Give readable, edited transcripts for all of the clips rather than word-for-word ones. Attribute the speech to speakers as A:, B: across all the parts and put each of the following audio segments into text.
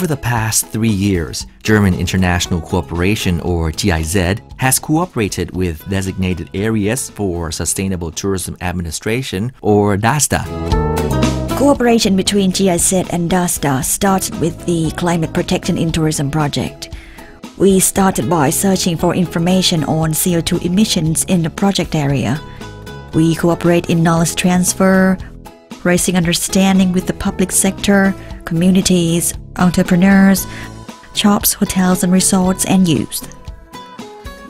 A: Over the past 3 years, German International Cooperation, or GIZ, has cooperated with designated areas for Sustainable Tourism Administration, or DASTA.
B: Cooperation between GIZ and DASTA started with the Climate Protection in Tourism project. We started by searching for information on CO2 emissions in the project area. We cooperate in knowledge transfer, raising understanding with the public sector, communities, entrepreneurs, shops, hotels and resorts, and youth.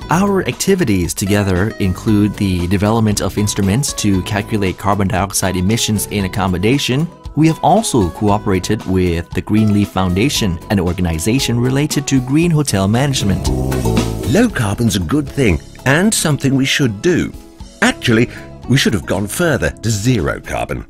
A: Our activities together include the development of instruments to calculate carbon dioxide emissions in accommodation. We have also cooperated with the Green Leaf Foundation, an organization related to green hotel management.
C: Low carbon's a good thing and something we should do. Actually, we should have gone further to zero carbon.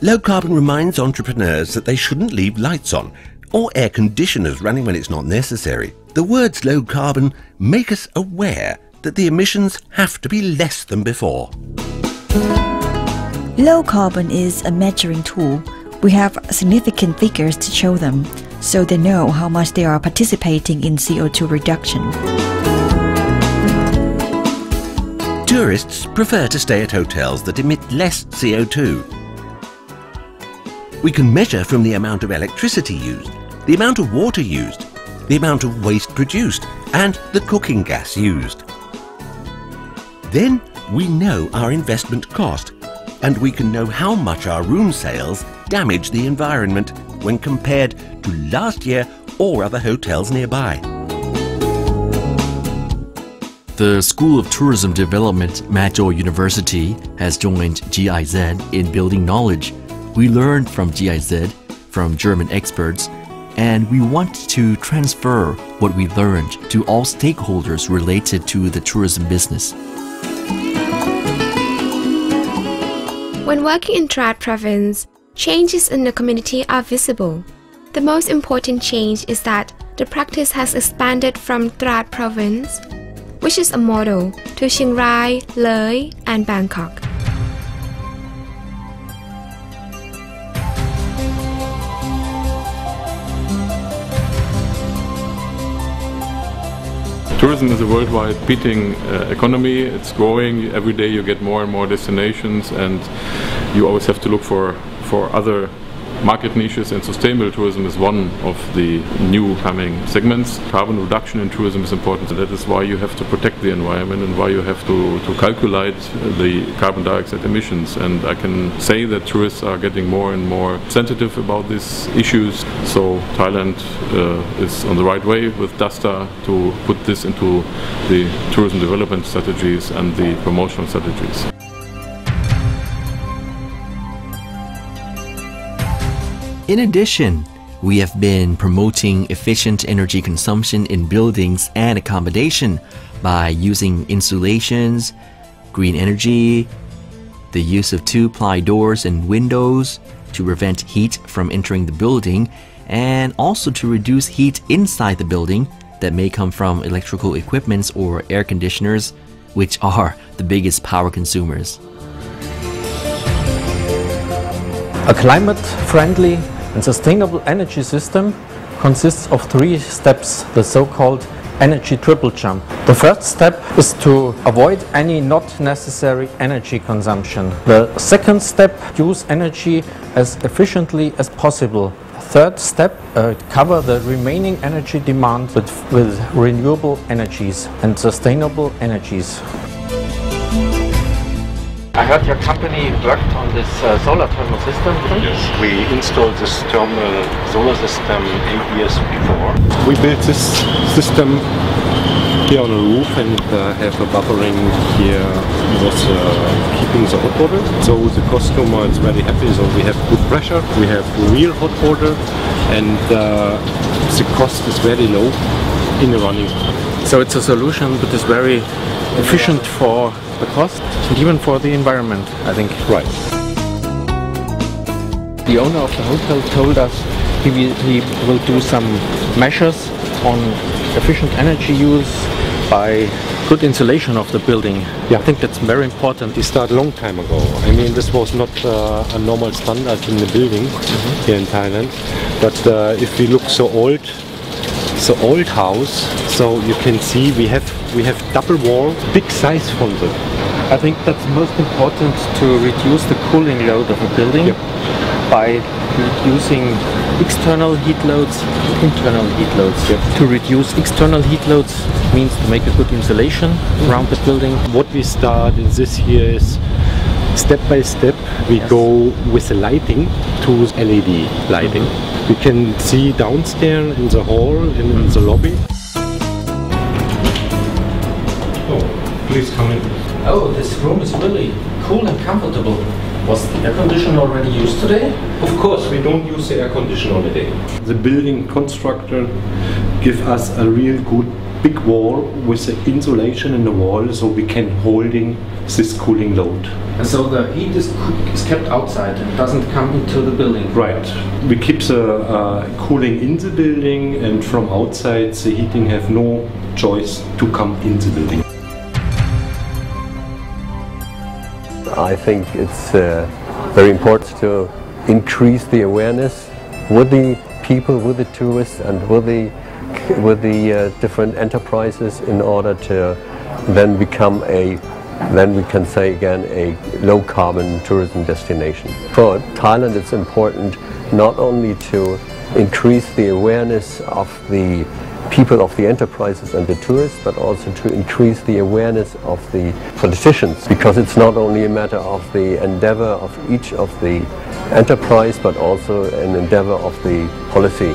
C: Low carbon reminds entrepreneurs that they shouldn't leave lights on or air conditioners running when it's not necessary. The words low carbon make us aware that the emissions have to be less than before.
B: Low carbon is a measuring tool. We have significant figures to show them, so they know how much they are participating in CO2 reduction.
C: Tourists prefer to stay at hotels that emit less CO2. We can measure from the amount of electricity used, the amount of water used, the amount of waste produced, and the cooking gas used. Then we know our investment cost, and we can know how much our room sales damage the environment when compared to last year or other hotels nearby.
A: The School of Tourism Development, Majo University, has joined GIZ in building knowledge. We learned from GIZ, from German experts, and we want to transfer what we learned to all stakeholders related to the tourism business.
D: When working in Trat province, changes in the community are visible. The most important change is that the practice has expanded from Trat province, which is a model, to Chiang Rai, Loi, and Bangkok.
E: Tourism is a worldwide beating economy. It's growing. Every day you get more and more destinations, and you always have to look for other market niches, and sustainable tourism is one of the new coming segments. Carbon reduction in tourism is important, and that is why you have to protect the environment and why you have to calculate the carbon dioxide emissions. And I can say that tourists are getting more and more sensitive about these issues. So Thailand is on the right way with DASTA to put this into the tourism development strategies and the promotional strategies.
A: In addition, we have been promoting efficient energy consumption in buildings and accommodation by using insulations, green energy, the use of two-ply doors and windows to prevent heat from entering the building, and also to reduce heat inside the building that may come from electrical equipments or air conditioners, which are the biggest power consumers.
F: A climate-friendly and sustainable energy system consists of 3 steps, the so-called energy triple jump. The first step is to avoid any not necessary energy consumption. The second step, use energy as efficiently as possible. Third step, cover the remaining energy demand with renewable energies and sustainable energies.
G: I heard your company worked on this solar thermal system.
H: Yes, we installed this thermal solar system 8 years before. We built this system here on the roof and have a buffering here was keeping the hot water. So the customer is very happy, so we have good pressure, we have real hot water, and the cost is very low in the running.
F: So it's a solution that is very efficient for the cost and even for the environment, I think.
H: Right.
F: The owner of the hotel told us he will do some measures on efficient energy use by good insulation of the building.
H: Yeah.
F: I think that's very important.
H: We started a long time ago. I mean, this was not a normal standard in the building here in Thailand. But if we look so old house, so you can see we have double wall, big size frontal.
F: I think that's most important to reduce the cooling load of a building by reducing external heat loads, internal heat loads. To reduce external heat loads means to make a good insulation around the building.
H: What we start in this year is step by step we go with the lighting to LED lighting. We can see downstairs in the hall and in the lobby. Oh, please come in.
F: Oh, this room is really cool and comfortable. Was the air conditioner already used today?
H: Of course, we don't use the air conditioner today. The building constructor give us a real good big wall with the insulation in the wall, so we can holding this cooling load.
F: And so the heat is kept outside and doesn't come into the building.
H: Right. We keep the cooling in the building, and from outside the heating have no choice to come in the building.
I: I think it's very important to increase the awareness with the people, with the tourists, and with the different enterprises in order to then become then we can say again, a low-carbon tourism destination. For Thailand, it's important not only to increase the awareness of the people, of the enterprises and the tourists, but also to increase the awareness of the politicians, because it's not only a matter of the endeavor of each of the enterprise, but also an endeavor of the policy.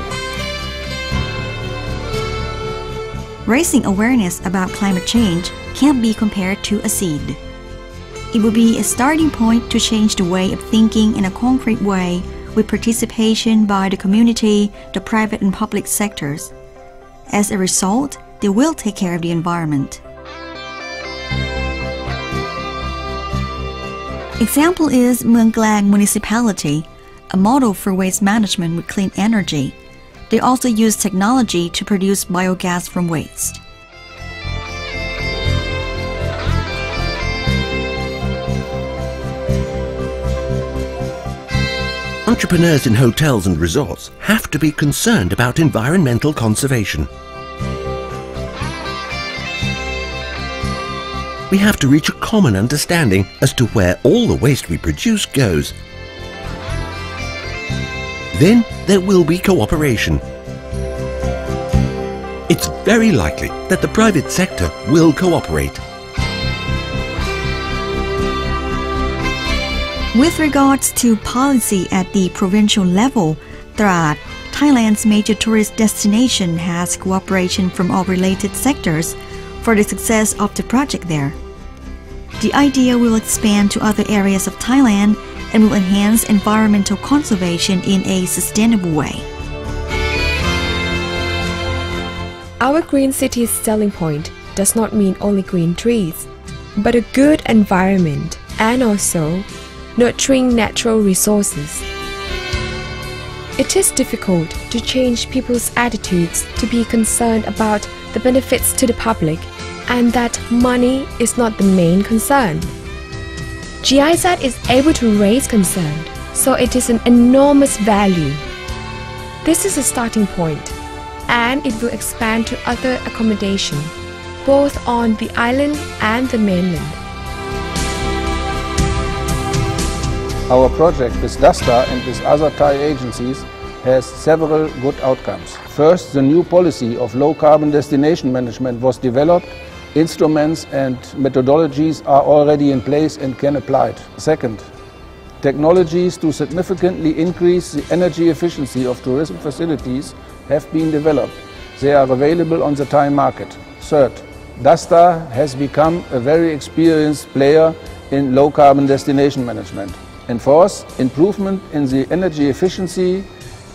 B: Raising awareness about climate change can't be compared to a seed. It will be a starting point to change the way of thinking in a concrete way with participation by the community, the private and public sectors. As a result, they will take care of the environment. Example is Mueang Klang Municipality, a model for waste management with clean energy. They also use technology to produce biogas from waste.
C: Entrepreneurs in hotels and resorts have to be concerned about environmental conservation. We have to reach a common understanding as to where all the waste we produce goes. Then there will be cooperation. It's very likely that the private sector will cooperate.
B: With regards to policy at the provincial level, Trat, Thailand's major tourist destination, has cooperation from all related sectors for the success of the project there. The idea will expand to other areas of Thailand and will enhance environmental conservation in a sustainable way.
D: Our green city's selling point does not mean only green trees, but a good environment and also nurturing natural resources. It is difficult to change people's attitudes to be concerned about the benefits to the public and that money is not the main concern. GIZ is able to raise concern, so it is an enormous value. This is a starting point, and it will expand to other accommodation, both on the island and the mainland.
J: Our project with DASTA and with other Thai agencies has several good outcomes. First, the new policy of low-carbon destination management was developed. Instruments and methodologies are already in place and can apply. Second, technologies to significantly increase the energy efficiency of tourism facilities have been developed. They are available on the Thai market. Third, DASTA has become a very experienced player in low-carbon destination management. And fourth, improvement in the energy efficiency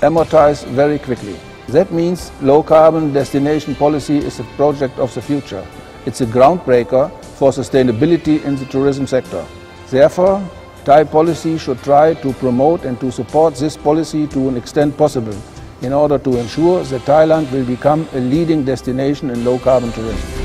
J: amortize very quickly. That means low-carbon destination policy is a project of the future. It's a groundbreaker for sustainability in the tourism sector. Therefore, Thai policy should try to promote and to support this policy to an extent possible in order to ensure that Thailand will become a leading destination in low-carbon tourism.